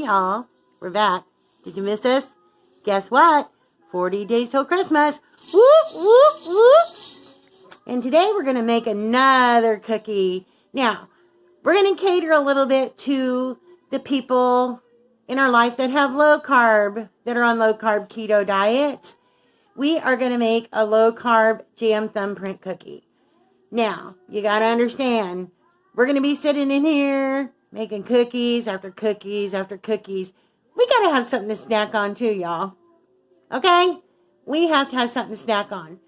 y'all. We're back. Did you miss us? Guess what? 40 days till Christmas. Whoop, whoop, whoop. And today we're going to make another cookie. Now, we're going to cater a little bit to the people in our life that have low carb, that are on low carb keto diets. We are going to make a low carb jam thumbprint cookie. Now, you got to understand, we're going to be sitting in here making cookies after cookies after cookies. We got to have something to snack on too, y'all. Okay? We have to have something to snack on.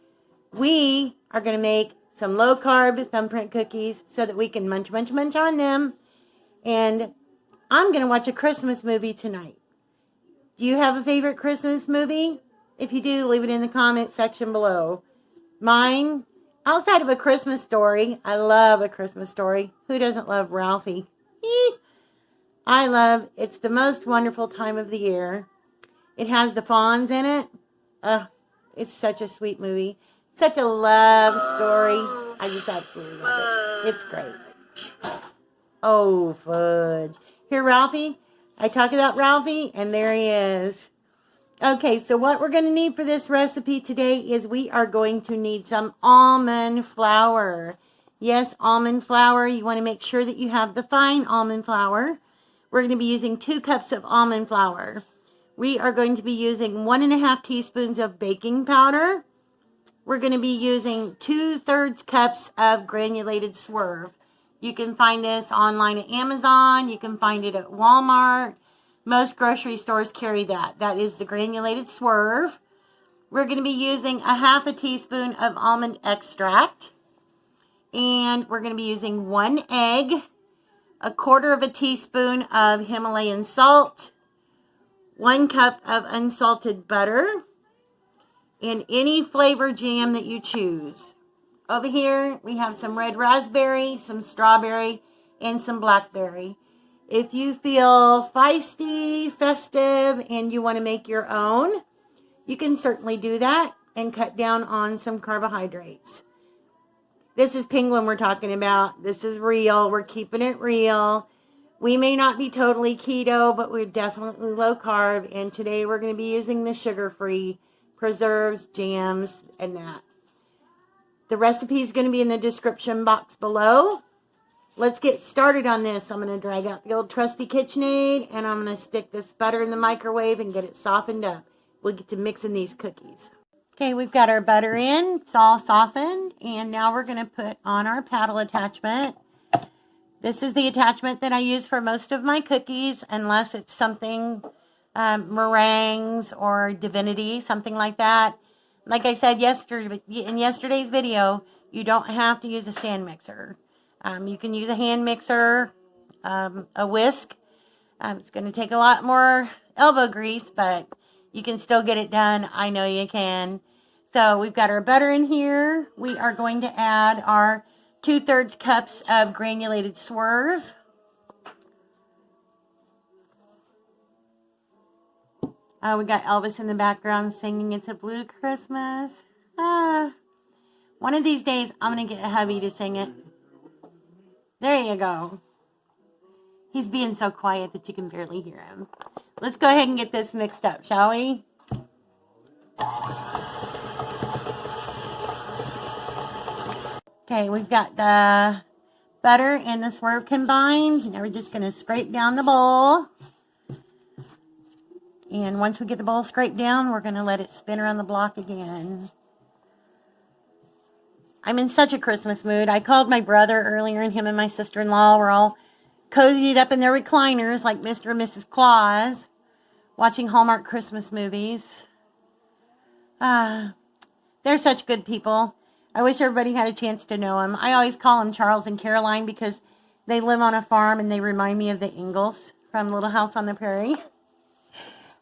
We are going to make some low carb thumbprint cookies so that we can munch, munch, munch on them. And I'm going to watch a Christmas movie tonight. Do you have a favorite Christmas movie? If you do, leave it in the comment section below. Mine, outside of A Christmas Story, I love A Christmas Story. Who doesn't love Ralphie? I love, it's the most wonderful time of the year. It has the fawns in it. It's such a sweet movie. Such a love story. I just absolutely love it. It's great. Oh, fudge. Here, Ralphie. I talk about Ralphie, and there he is. Okay, so what we're going to need for this recipe today is we are going to need some almond flour. Yes, almond flour. You want to make sure that you have the fine almond flour. We're going to be using 2 cups of almond flour. We are going to be using 1½ teaspoons of baking powder. We're going to be using 2/3 cups of granulated swerve. You can find this online at Amazon. You can find it at Walmart. Most grocery stores carry that. That is the granulated swerve. We're going to be using 1/2 teaspoon of almond extract. And we're going to be using 1 egg, 1/4 teaspoon of Himalayan salt, 1 cup of unsalted butter, and any flavor jam that you choose. Over here, we have some red raspberry, some strawberry, and some blackberry. If you feel feisty, festive, and you want to make your own, you can certainly do that and cut down on some carbohydrates. This is penguin we're talking about. This is real. We're keeping it real. We may not be totally keto, but we're definitely low carb. And today we're going to be using the sugar-free preserves, jams, and that. The recipe is going to be in the description box below. Let's get started on this. I'm going to drag out the old trusty KitchenAid, and I'm going to stick this butter in the microwave and get it softened up. We'll get to mixing these cookies. Okay, we've got our butter in. It's all softened. And now we're going to put on our paddle attachment. This is the attachment that I use for most of my cookies, unless it's something meringues or divinity, something like that. Like I said in yesterday's video, you don't have to use a stand mixer. You can use a hand mixer, a whisk. It's going to take a lot more elbow grease, but you can still get it done. I know you can. So we've got our butter in here. We are going to add our 2/3 cups of granulated swerve. We got Elvis in the background singing It's a Blue Christmas. One of these days, I'm going to get a hubby to sing it. There you go. He's being so quiet that you can barely hear him. Let's go ahead and get this mixed up, shall we? Okay, we've got the butter and the swerve combined. Now we're just going to scrape down the bowl. And once we get the bowl scraped down, we're going to let it spin around the block again. I'm in such a Christmas mood. I called my brother earlier, and him and my sister-in-law were all cozied up in their recliners like Mr. and Mrs. Claus, watching Hallmark Christmas movies. They're such good people. I wish everybody had a chance to know them. I always call them Charles and Caroline because they live on a farm and they remind me of the Ingalls from Little House on the Prairie.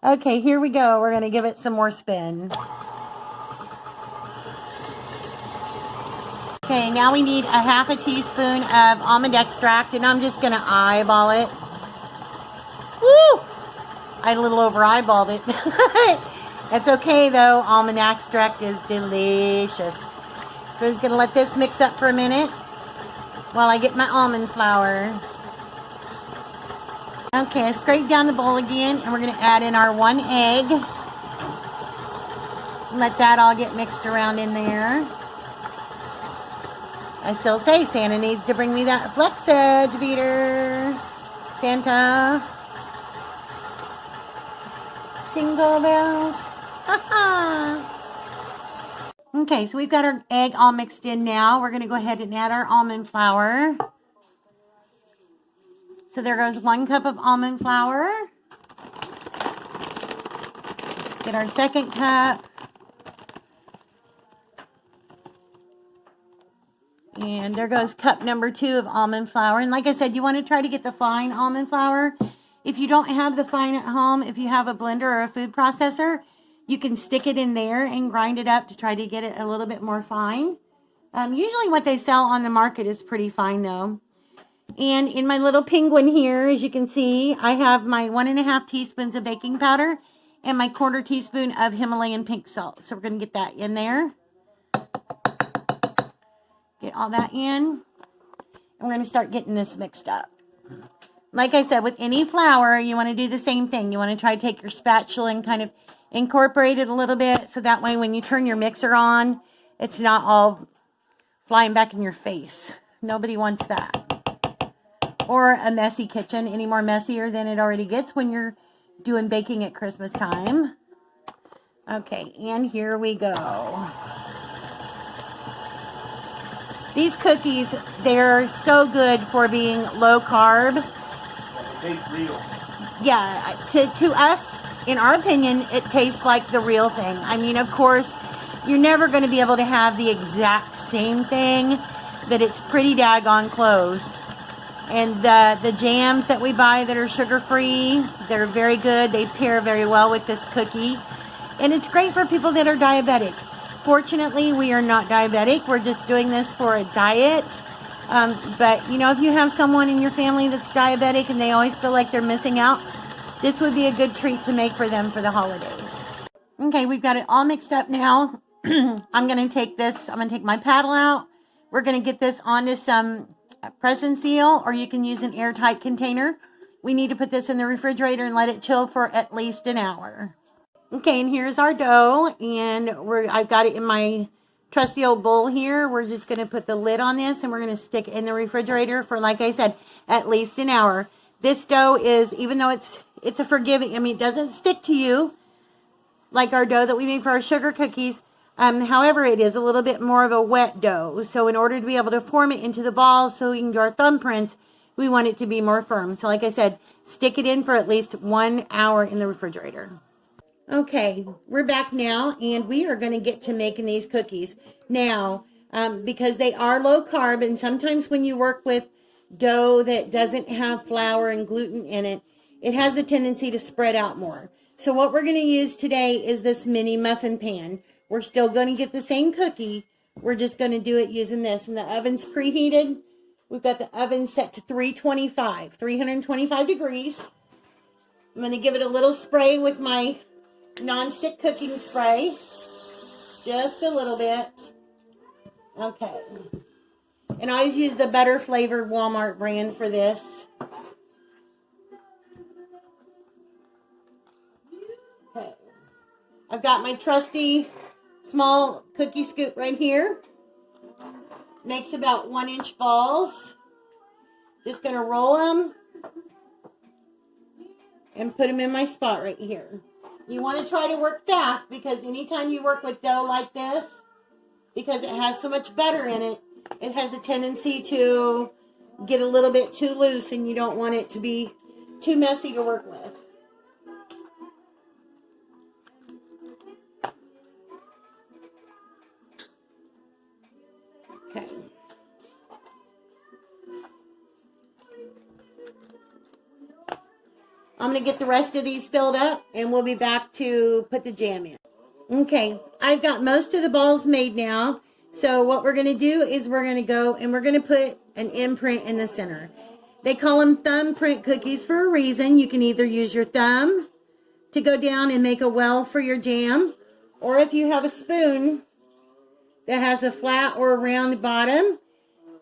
Okay, here we go. We're going to give it some more spin. Okay, now we need 1/2 teaspoon of almond extract, and I'm just going to eyeball it. Woo! I a little over eyeballed it. That's okay though. Almond extract is delicious. So I'm just going to let this mix up for a minute while I get my almond flour. Okay, I scraped down the bowl again, and we're going to add in our 1 egg. Let that all get mixed around in there. I still say Santa needs to bring me that flex edge beater. Santa. Jingle bells. Okay, so we've got our egg all mixed in now. We're going to go ahead and add our almond flour. So there goes 1 cup of almond flour. Get our 2nd cup. And there goes cup number 2 of almond flour. And like I said, you want to try to get the fine almond flour. If you don't have the fine at home, if you have a blender or a food processor, you can stick it in there and grind it up to try to get it a little bit more fine. Usually what they sell on the market is pretty fine though. And in my little penguin here, as you can see, I have my 1½ teaspoons of baking powder and my 1/4 teaspoon of Himalayan pink salt. So we're going to get that in there. Get all that in. And we're going to start getting this mixed up. Like I said, with any flour, you want to do the same thing. You want to try to take your spatula and kind of incorporate it a little bit. So that way when you turn your mixer on, it's not all flying back in your face. Nobody wants that. Or a messy kitchen, any more messier than it already gets when you're doing baking at Christmas time. Okay, and here we go. These cookies, they're so good for being low carb. They taste real. Yeah, to us, in our opinion, it tastes like the real thing. I mean, of course, you're never going to be able to have the exact same thing, but it's pretty daggone close. And the jams that we buy that are sugar-free, they're very good. They pair very well with this cookie. And it's great for people that are diabetic. Fortunately, we are not diabetic. We're just doing this for a diet. But, you know, if you have someone in your family that's diabetic and they always feel like they're missing out, this would be a good treat to make for them for the holidays. Okay, we've got it all mixed up now. I'm going to take my paddle out. We're going to get this onto some press and seal, or you can use an airtight container. We need to put this in the refrigerator and let it chill for at least an hour. Okay, and here's our dough, and I've got it in my trusty old bowl here. We're just going to put the lid on this, and we're going to stick it in the refrigerator for, like I said, at least an hour. This dough is, even though it's a forgiving, I mean, it doesn't stick to you like our dough that we make for our sugar cookies. However, it is a little bit more of a wet dough. So in order to be able to form it into the balls so we can do our thumbprints, we want it to be more firm. So like I said, stick it in for at least 1 hour in the refrigerator. Okay, we're back now, and we are going to get to making these cookies. Now, because they are low carb, and sometimes when you work with dough that doesn't have flour and gluten in it, it has a tendency to spread out more. So what we're going to use today is this mini muffin pan. We're still going to get the same cookie. We're just going to do it using this. And the oven's preheated. We've got the oven set to 325 degrees. I'm going to give it a little spray with my non-stick cooking spray. Just a little bit. Okay. And I always use the butter flavored Walmart brand for this. Okay. I've got my trusty small cookie scoop right here. Makes about 1-inch balls. Just going to roll them and put them in my spot right here. You want to try to work fast, because anytime you work with dough like this, because it has so much butter in it, it has a tendency to get a little bit too loose, and you don't want it to be too messy to work with. Okay. I'm going to get the rest of these filled up, and we'll be back to put the jam in. Okay, I've got most of the balls made now. So what we're going to do is we're going to go and we're going to put an imprint in the center. They call them thumbprint cookies for a reason. You can either use your thumb to go down and make a well for your jam, or if you have a spoon that has a flat or a round bottom,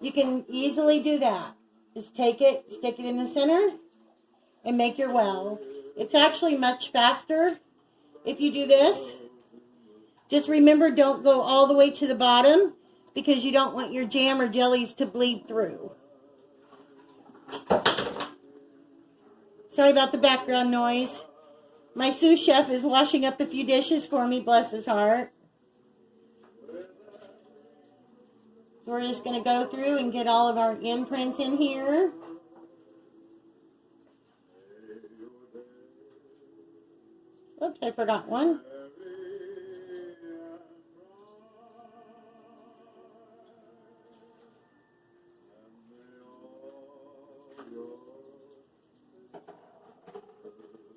you can easily do that. Just take it, stick it in the center, and make your well. It's actually much faster if you do this. Just remember, don't go all the way to the bottom because you don't want your jam or jellies to bleed through. Sorry about the background noise. My sous chef is washing up a few dishes for me, bless his heart. So we're just going to go through and get all of our imprints in here. Oops, I forgot one.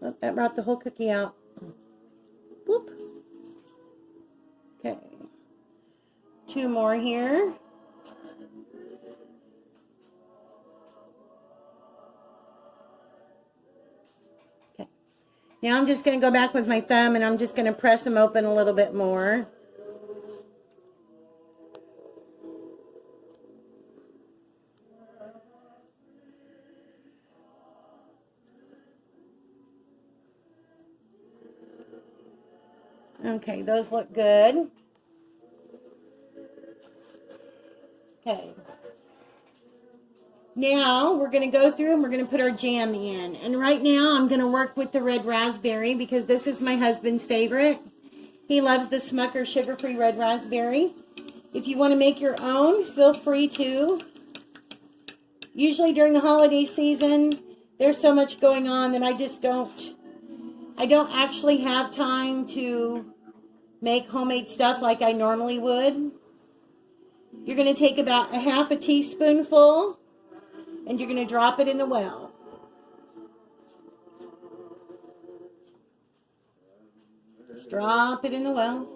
Oh, that brought the whole cookie out. Whoop. Okay. 2 more here. Okay. Now I'm just going to go back with my thumb and I'm just going to press them open a little bit more. Okay, those look good. Okay. Now we're going to go through and we're going to put our jam in. And right now I'm going to work with the red raspberry because this is my husband's favorite. He loves the Smucker sugar-free red raspberry. If you want to make your own, feel free to. Usually during the holiday season, there's so much going on that I don't actually have time to make homemade stuff like I normally would. You're going to take about a half a teaspoonful and you're going to drop it in the well. Just drop it in the well.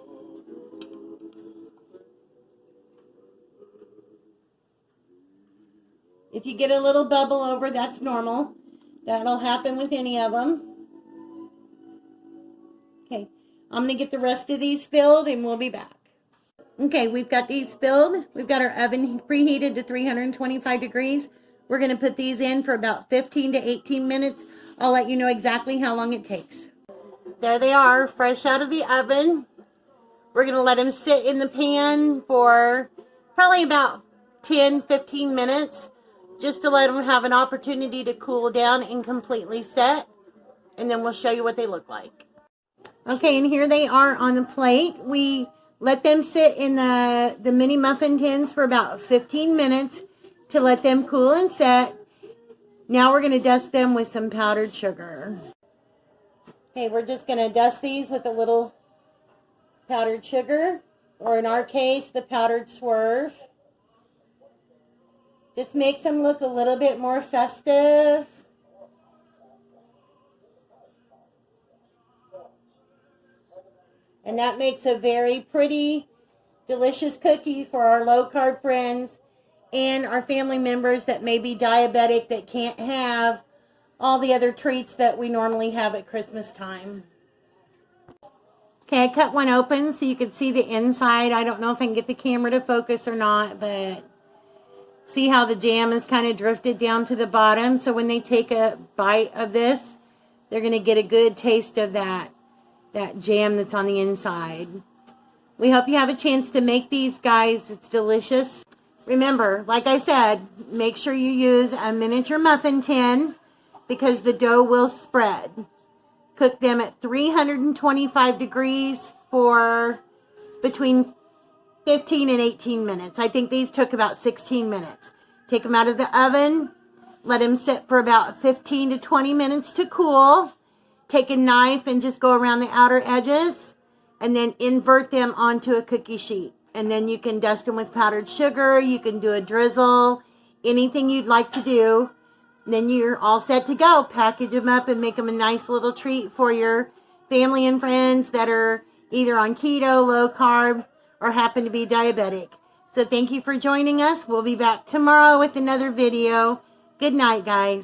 If you get a little bubble over, that's normal. That'll happen with any of them. Okay, I'm going to get the rest of these filled and we'll be back. Okay, we've got these filled. We've got our oven preheated to 325 degrees. We're going to put these in for about 15 to 18 minutes. I'll let you know exactly how long it takes. There they are, fresh out of the oven. We're going to let them sit in the pan for probably about 10-15 minutes just to let them have an opportunity to cool down and completely set. And then we'll show you what they look like. Okay, and here they are on the plate. We let them sit in the mini muffin tins for about 15 minutes to let them cool and set. Now we're going to dust them with some powdered sugar. Okay, we're just going to dust these with a little powdered sugar, or in our case, the powdered swerve. Just makes them look a little bit more festive. And that makes a very pretty, delicious cookie for our low-carb friends and our family members that may be diabetic that can't have all the other treats that we normally have at Christmas time. Okay, I cut one open so you can see the inside. I don't know if I can get the camera to focus or not, but see how the jam is kind of drifted down to the bottom. So when they take a bite of this, they're going to get a good taste of that jam that's on the inside. We hope you have a chance to make these, guys. It's delicious. Remember, like I said, make sure you use a miniature muffin tin because the dough will spread. Cook them at 325 degrees for between 15 and 18 minutes. I think these took about 16 minutes. Take them out of the oven. Let them sit for about 15 to 20 minutes to cool. Take a knife and just go around the outer edges and then invert them onto a cookie sheet. And then you can dust them with powdered sugar. You can do a drizzle, anything you'd like to do. And then you're all set to go. Package them up and make them a nice little treat for your family and friends that are either on keto, low carb, or happen to be diabetic. So thank you for joining us. We'll be back tomorrow with another video. Good night, guys.